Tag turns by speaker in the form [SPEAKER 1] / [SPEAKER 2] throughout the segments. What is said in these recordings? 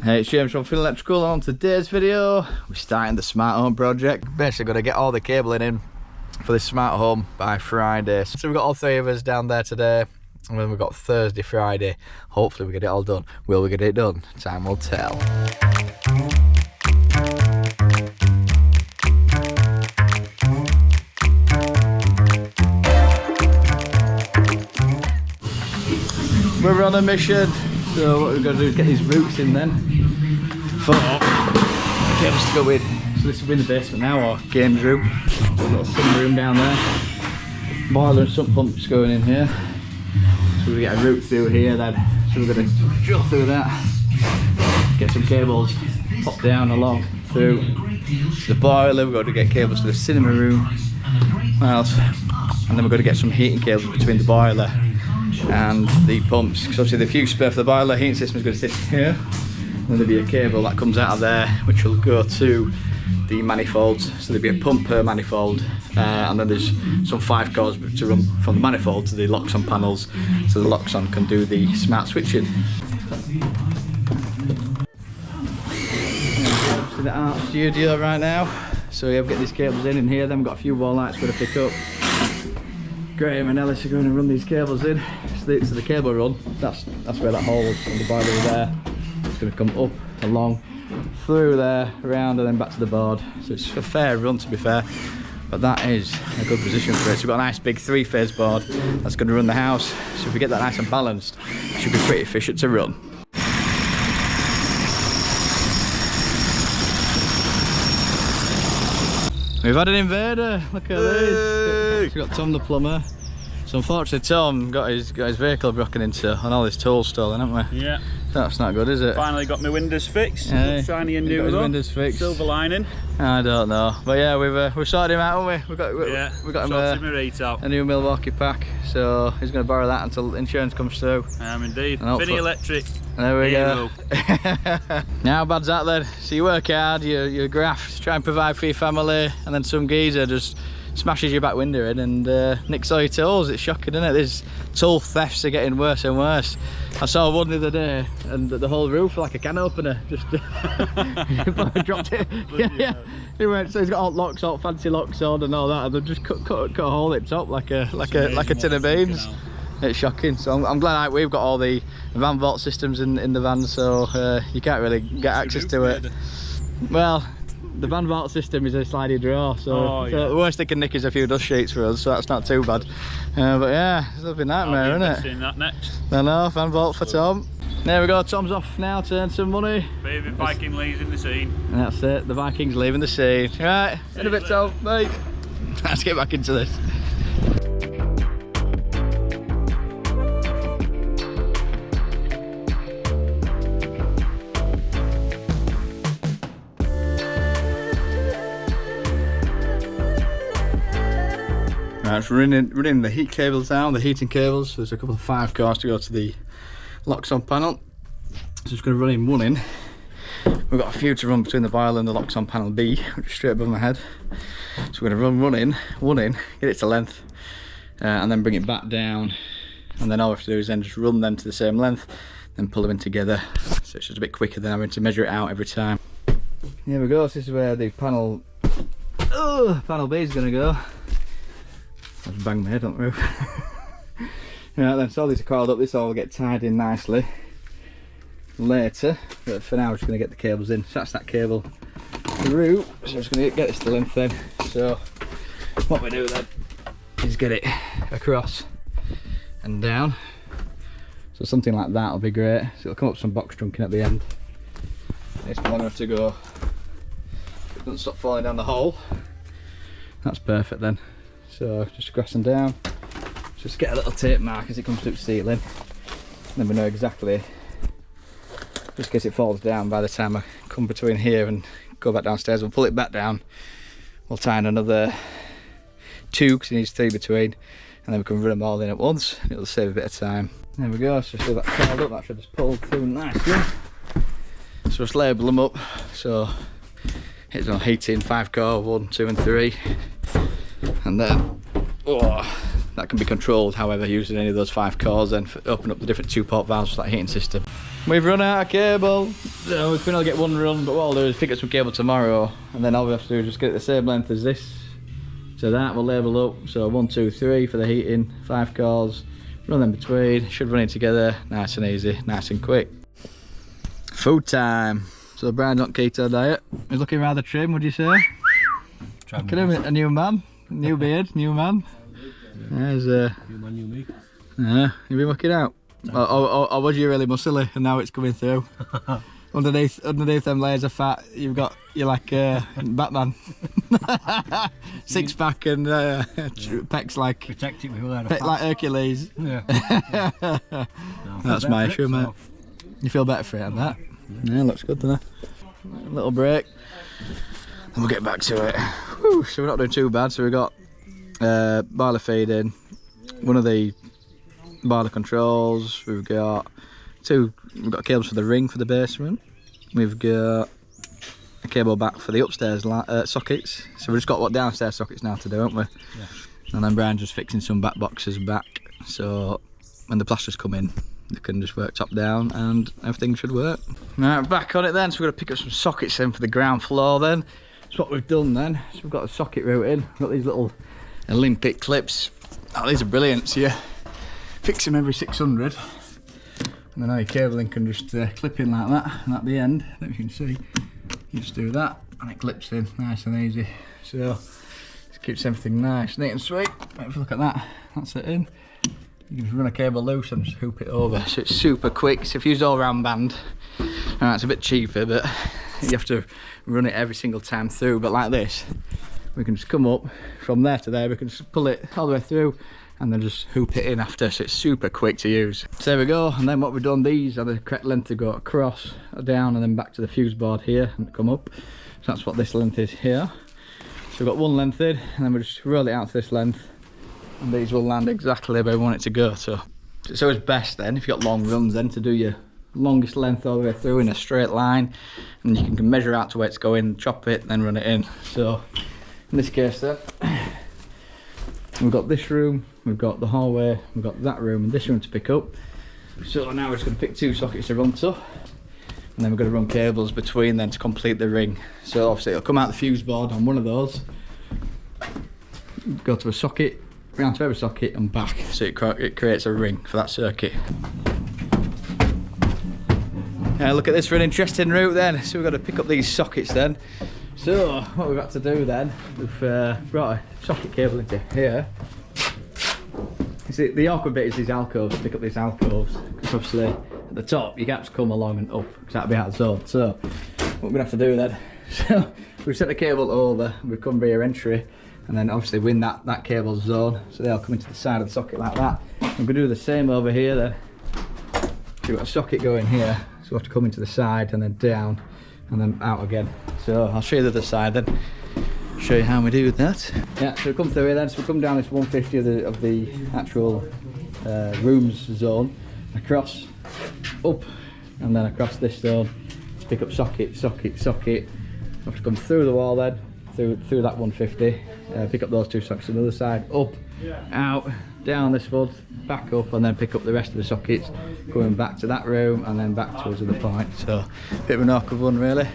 [SPEAKER 1] Hey, it's James from Finney Electrical. On today's video, we're starting the smart home project. Basically, got to get all the cabling in for this smart home by Friday. So we've got all three of us down there today, and then we've got Thursday, Friday. Hopefully we get it all done. Will we get it done? Time will tell. We're on a mission, so what we're going to do is get these roots in then. For cables to go in. So this will be in the basement now, or games room. We've got a sun room down there. Boiler and sump pumps going in here. So we get a route through here then. So we're going to drill through that. Get some cables, pop down along through the boiler. We've got to get cables to the cinema room. What else? And then we're going to get some heating cables between the boiler and the pumps, because obviously the fuse spur for the boiler heating system is going to sit here, and then there'll be a cable that comes out of there which will go to the manifolds. So there'll be a pump per manifold, and then there's some 5 cords to run from the manifold to the locks on panels, so the locks on can do the smart switching. To the art studio right now. So yeah, we've got these cables in here, then we've got a few wall lights we're going to pick up. Graham and Ellis are going to run these cables in. So the cable run, that's where that hole is on the boiler there. It's going to come up, along, through there, around, and then back to the board. So it's a fair run, to be fair, but that is a good position for it. So we've got a nice big 3-phase board that's going to run the house. So if we get that nice and balanced, it should be pretty efficient to run. We've had an invader, look at this. We've got Tom the plumber. So unfortunately Tom got his vehicle broken into and all his tools stolen, haven't we? Yeah. That's not good, is it?
[SPEAKER 2] Finally got my windows fixed,
[SPEAKER 1] yeah,
[SPEAKER 2] shiny and new.
[SPEAKER 1] Got his windows fixed.
[SPEAKER 2] Silver lining.
[SPEAKER 1] I don't know, but yeah, we've sorted him out, haven't we? We got him a new Milwaukee pack, so he's going to borrow that until insurance comes through.
[SPEAKER 2] Indeed. Finney Electric.
[SPEAKER 1] There we go. Now, how bad's that then? So you work hard, you graft, try and provide for your family, and then some geezer just smashes your back window in and nicks all your tools. It's shocking, isn't it? These tool thefts are getting worse and worse. I saw one the other day, and the whole roof like a can opener just dropped it. Yeah. He went, so he's got all locks, all fancy locks on and all that, and they've just cut a hole at the top like a tin of beans. It's shocking. So I'm glad we've got all the van vault systems in the van, so you can't really get access to it. Well, the van vault system is a slidey drawer, so the worst they can nick is a few dust sheets for us, so that's not too bad. But yeah, it's a bit nightmare, isn't it?
[SPEAKER 2] Seeing that next.
[SPEAKER 1] I know, van vault for Tom. There we go, Tom's off now to earn some money.
[SPEAKER 2] Baby Viking leaving the scene.
[SPEAKER 1] And that's it, the Vikings leaving the scene. Right, in a bit, Tom, bye. Let's get back into this. Right, so we're running the heat cables down, the heating cables. So there's a couple of 5 cords to go to the locks on panel. So just going to run in one in. We've got a few to run between the boiler and the locks on panel B, which is straight above my head. So we're going to run one in, get it to length, and then bring it back down. And then all we have to do is then just run them to the same length, then pull them in together. So it's just a bit quicker than having to measure it out every time. Here we go, so this is where the panel B is going to go. Let's bang my head on the roof. Right then, so all these are coiled up, this all will get tied in nicely later, but for now we're just going to get the cables in. So that's that cable through, so we're just going to get this to length then. So what we do then is get it across and down, so something like that will be great. So it'll come up some box trunking at the end. It's long enough to go, it doesn't stop falling down the hole. That's perfect then. So just crossing down, just get a little tape mark as it comes through the ceiling, then we know exactly, just in case it falls down by the time I come between here and go back downstairs. We'll pull it back down, we'll tie in another 2 because it needs 3 between, and then we can run them all in at once and it'll save a bit of time. There we go, so just leave that coiled up, that should just pull through nicely. So just label them up, so it's on heating 5 core, 1, 2 and 3. And then that can be controlled however using any of those 5 cores, and open up the different 2-port valves for that heating system. We've run out of cable, so we can only get 1 run, but what I'll do is pick up some cable tomorrow, and then all we have to do is just get it the same length as this. So that will label up, so 1, 2, 3 for the heating, 5 cores, run them between, should run it together, nice and easy, nice and quick. Food time. So Brian's on keto diet. He's looking rather trim, would you say? Look at him, a new man, new beard, new man. There's new man, new me. Yeah, you've been working out. Or was you really muscly and now it's coming through? underneath them layers of fat, you're like Batman. 6-pack and pecs like protecting me like Hercules. Yeah. That's my issue, mate. You feel better for it and that? Yeah, looks good, doesn't it? A little break, and we'll get back to it. Whew, so we're not doing too bad. So we've got boiler feeding, one of the boiler controls. We've got cables for the ring for the basement. We've got a cable back for the upstairs sockets. So we've just got downstairs sockets now to do, haven't we? Yeah. And then Brian's just fixing some back boxes back. So when the plasters come in, they can just work top down and everything should work. Right, back on it then. So we're going to pick up some sockets then for the ground floor then. That's what we've done then. So we've got the socket route in. We've got these little Olympic clips. Oh, these are brilliant. So you fix them every 600. And then all your cabling can just clip in like that. And at the end, that you can see, you just do that and it clips in nice and easy. So it keeps everything nice, neat and sweet. If you look at that, that's it in. You can just run a cable loose and just hoop it over. So it's super quick. So if you use all round band, it's a bit cheaper, but you have to run it every single time through. But like this, we can just come up from there to there. We can just pull it all the way through and then just hoop it in after. So it's super quick to use. So there we go. And then what we've done, these are the correct length to go across, down, and then back to the fuse board here and come up. So that's what this length is here. So we've got one length in, and then we just roll it out to this length. And these will land exactly where we want it to go. So it's always best then, if you've got long runs, then to do your longest length all the way through in a straight line, and you can measure out to where it's going, chop it, then run it in. So in this case then, we've got this room, we've got the hallway, we've got that room and this room to pick up. So now we're just going to pick 2 sockets to run to, and then we're going to run cables between then to complete the ring. So obviously it'll come out the fuse board on one of those, go to a socket, round to every socket and back, so it creates a ring for that circuit. Look at this for an interesting route then. So we've got to pick up these sockets then. So what we've got to do then, we've brought a socket cable into here. You see, the awkward bit is these alcoves, pick up these alcoves, because obviously at the top you can't just come along and up, because that'd be out of zone. So what we're going to have to do then, so we've set the cable over, we've come via entry, and then obviously win that cable zone, so they'll come into the side of the socket like that. I'm going to do the same over here then. So we've got a socket going here, so we have to come into the side and then down and then out again. So I'll show you the other side then, show you how we do that. Yeah, so we come through here then, so we come down this 150 of the actual rooms zone, across, up, and then across this zone to pick up socket, socket, socket. We have to come through the wall then, through that 150, pick up those 2 sockets on the other side, up, out, down this one, back up, and then pick up the rest of the sockets, going back to that room and then back towards the point. So a bit of an awkward one really.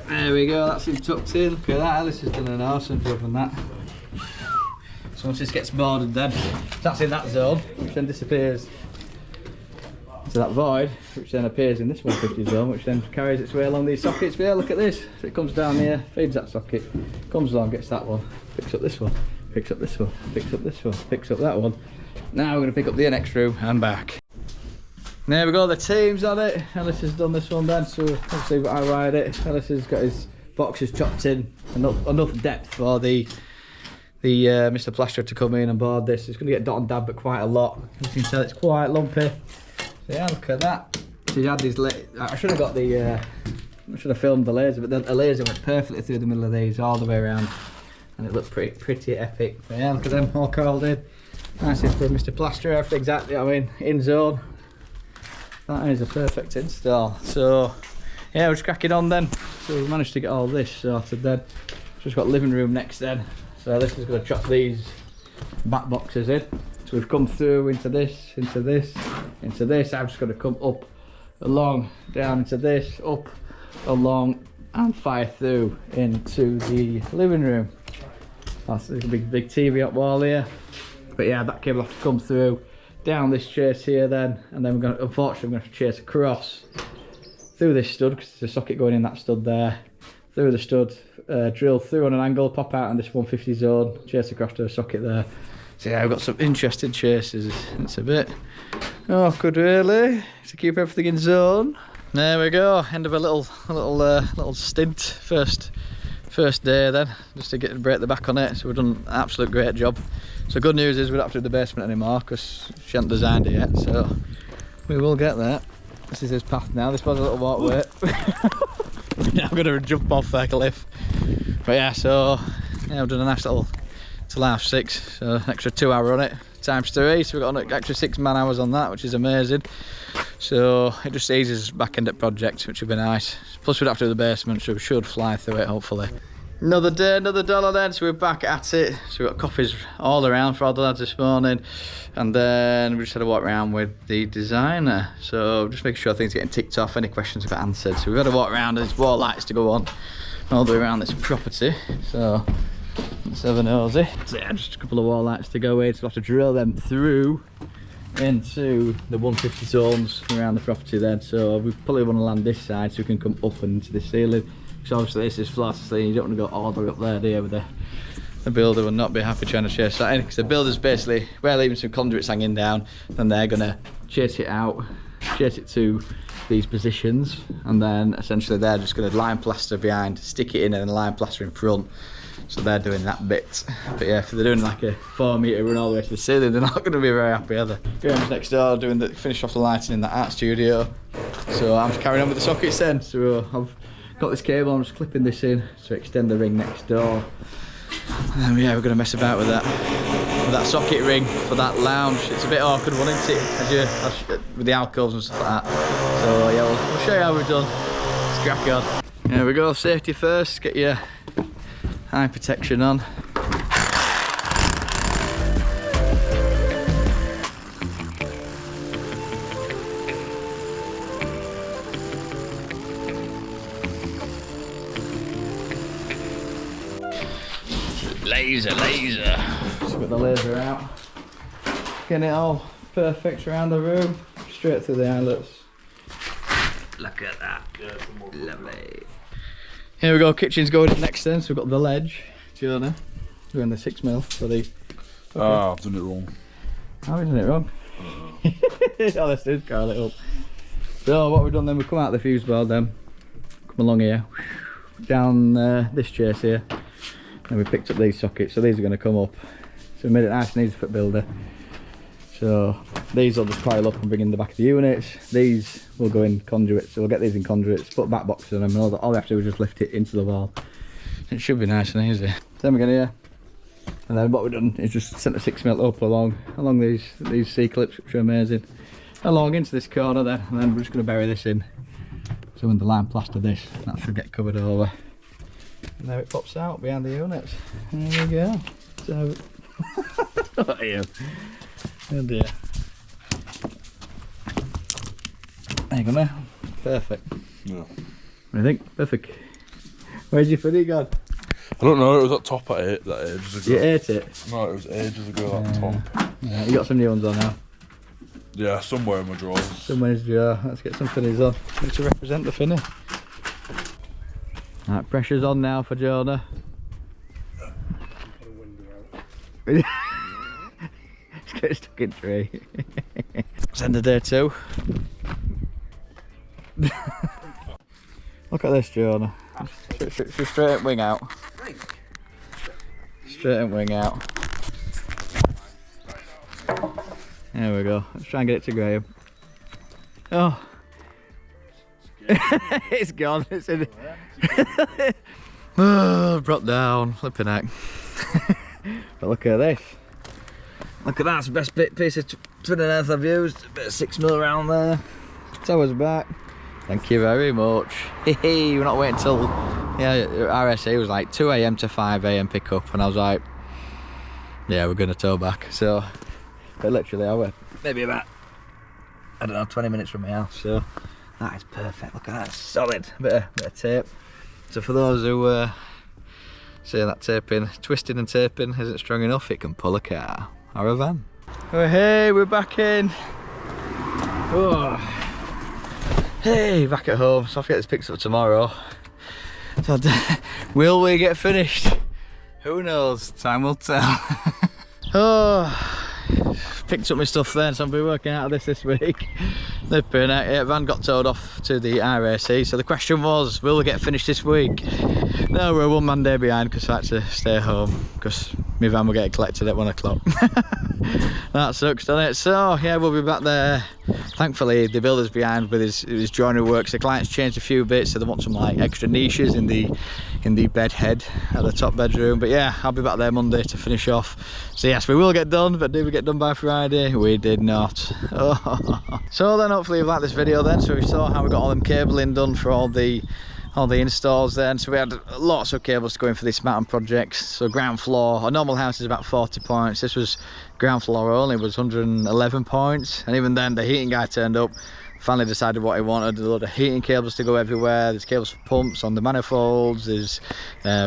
[SPEAKER 1] There we go, that's him tucked in. Look at that, Alice has done an awesome job on that. So once this gets boarded then, that's in that zone, which then disappears to that void, which then appears in this 150 zone, which then carries its way along these sockets. But yeah, look at this. So it comes down here, feeds that socket, comes along, gets that one, picks up this one, picks up this one, picks up this one, picks up that one. Now we're going to pick up the next room and back. There we go, the team's on it. Ellis has done this one then, so obviously I wired it. Ellis has got his boxes chopped in, enough depth for the Mr. Plasterer to come in and board this. It's going to get dot and dab, but quite a lot. As you can tell, it's quite lumpy. So yeah, look at that. So you had these, I should have got the, I should have filmed the laser, but the laser went perfectly through the middle of these, all the way around. And it looked pretty epic. So yeah, look at them, all coiled in. Nice for Mr. Plasterer, everything's exactly, I mean, in zone. That is a perfect install. So yeah, we're just cracking on then. So we managed to get all this sorted then. Just got living room next then. So this is going to chop these back boxes in. So we've come through into this, into this, into this. I'm just going to come up, along, down into this, up, along, and fire through into the living room. That's a big TV up wall here. But yeah, that cable will have to come through, down this chase here then, and then we're going to, unfortunately, we're going to have to chase across through this stud, because there's a socket going in that stud there, through the stud, drill through on an angle, pop out on this 150 zone, chase across to a socket there. So yeah, we've got some interesting chases. It's a bit awkward really, to keep everything in zone. There we go, end of a little stint, first day then, just to get break the back on it. So we've done an absolute great job. So good news is we don't have to do the basement anymore, because she hasn't designed it yet, so we will get there. This is his path now, this was a little walkway. Now I'm going to jump off that cliff. But yeah, so yeah, we've done a nice little till 6:30, so an extra 2 hour on it, times 3, so we've got an extra 6 man hours on that, which is amazing. So it just eases us back into project, which would be nice. Plus we'd have to do the basement, so we should fly through it hopefully. Another day, another dollar then, so we're back at it. So we've got coffees all around for all the lads this morning, and then we just had a walk around with the designer, so just making sure things are getting ticked off, any questions got answered. So we've had a walk around, there's wall lights to go on all the way around this property, so let's have a nosy. So yeah, just a couple of wall lights to go in, so we'll have to drill them through into the 150 zones around the property then. So we probably want to land this side so we can come up into the ceiling, because obviously this is flat to ceiling, you don't want to go all the way up there, do you? With the builder will not be happy trying to chase that in, because the builder's basically, we're leaving some conduits hanging down, then they're going to chase it out, chase it to these positions, and then essentially they're just going to line plaster behind, stick it in, and then line plaster in front. So they're doing that bit. But yeah, if they're doing like a 4 metre run all the way to the ceiling, they're not going to be very happy, are they? Graham's next door doing the finish off the lighting in the art studio. So I'm just carrying on with the sockets then. So I've got this cable, I'm just clipping this in to extend the ring next door. And then yeah, we're going to mess about with that socket ring for that lounge. It's a bit awkward one, isn't it? With the alcoves and stuff like that. So yeah, we'll show you how we've done. Let's crack on. There we go, safety first, get your eye protection on. Laser. So got the laser out. Getting it all perfect around the room, straight through the eyelets. Look at that. Lovely. Here we go, kitchen's going in next then, so we've got the ledge. Jonah, doing the 6mm for the... Okay.
[SPEAKER 3] Ah, I've done it wrong.
[SPEAKER 1] How have we done it wrong? Oh, this is curl it up. So what we've done then, we've come out of the fuse board then, come along here, down this chase here, and we picked up these sockets, so these are going to come up. So we made it nice and easy for the builder. So these will just pile up and bring in the back of the units. These will go in conduits, so we'll get these in conduits, put back boxes on them, and all we have to do is just lift it into the wall. It should be nice and easy. Then we're going here, and then what we've done is just sent a 6mm up along these C-clips, which are amazing, along into this corner there, and then we're just going to bury this in. So when the line plaster this, that should get covered over. And there it pops out behind the units. There we go. So, what are you? Oh dear. There you go now. Perfect.
[SPEAKER 3] Yeah.
[SPEAKER 1] What do you think? Perfect. Where's your Finney gone?
[SPEAKER 3] I don't know, it was at top I ate that ages ago.
[SPEAKER 1] You ate it?
[SPEAKER 3] No, it was ages ago at top.
[SPEAKER 1] Yeah, you got some new ones on now?
[SPEAKER 3] Yeah, somewhere in my drawers.
[SPEAKER 1] Somewhere's drawer. Let's get some Finneys on. Need to represent the Finney. Right, pressure's on now for Jonah. It's getting stuck in tree. It's end of day 2. Look at this, Jonah. Straight wing out. Straight wing out. There we go. Let's try and get it to Graham. Oh. It's gone. It's in. Oh, dropped down. Flipping heck. But look at this. Look at that. It's the best piece of 29th I've used. A bit of 6mm around there. Tower's back. Thank you very much. We're not waiting till, yeah, RSA was like 2 AM to 5 AM pickup, and I was like, yeah, we're gonna tow back. So, but literally, I went maybe about, I don't know, 20 minutes from my house. So that is perfect. Look at that, solid. Bit of tape. So for those who say that taping, twisting and taping isn't strong enough, it can pull a car or a van. Oh hey, we're back in. Oh. Hey, back at home. So I'll get this picked up tomorrow. So will we get finished? Who knows? Time will tell. Oh, picked up my stuff then, so I'll be working out of this week. The van got towed off to the RAC, so the question was, will we get finished this week? No, we're 1 man day behind because I had to stay home because my van will get collected at 1 o'clock. That sucks, doesn't it? So yeah, we'll be back there. Thankfully the builder's behind with his joinery works. The client's changed a few bits, so they want some like extra niches in the bed head at the top bedroom. But yeah, I'll be back there Monday to finish off. So yes, we will get done, but did we get done by Friday? We did not. Oh. So then hopefully you've liked this video then. So we saw how we got all them cabling done for all the installs then. So we had lots of cables to go in for this mountain projects. So ground floor, a normal house is about 40 points. This was ground floor only, was 111 points. And even then the heating guy turned up, finally decided what he wanted. A load of heating cables to go everywhere. There's cables for pumps on the manifolds, there's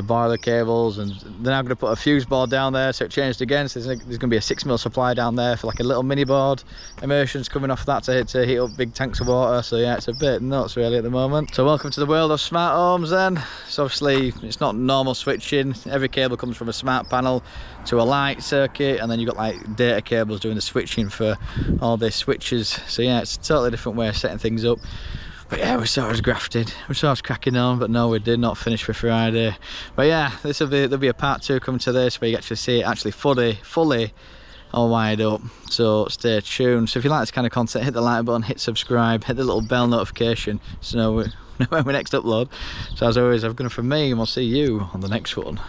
[SPEAKER 1] boiler cables, and they're now going to put a fuse board down there, so it changed again. So there's going to be a 6mm supply down there for like a little mini board. Immersion's coming off that to heat up big tanks of water. So yeah, it's a bit nuts really at the moment. So welcome to the world of smart homes then. So obviously it's not normal switching. Every cable comes from a smart panel to a light circuit, and then you've got like data cables doing the switching for all these switches. So yeah, it's a totally different way of setting things up. But yeah, we saw us grafted, we saw us cracking on, but no, we did not finish for Friday. But yeah, there'll be a part 2 coming to this where you actually see it actually fully all wired up. So stay tuned. So if you like this kind of content, hit the like button, hit subscribe, hit the little bell notification so know when we next upload. So as always, I've gone from me, and we'll see you on the next one.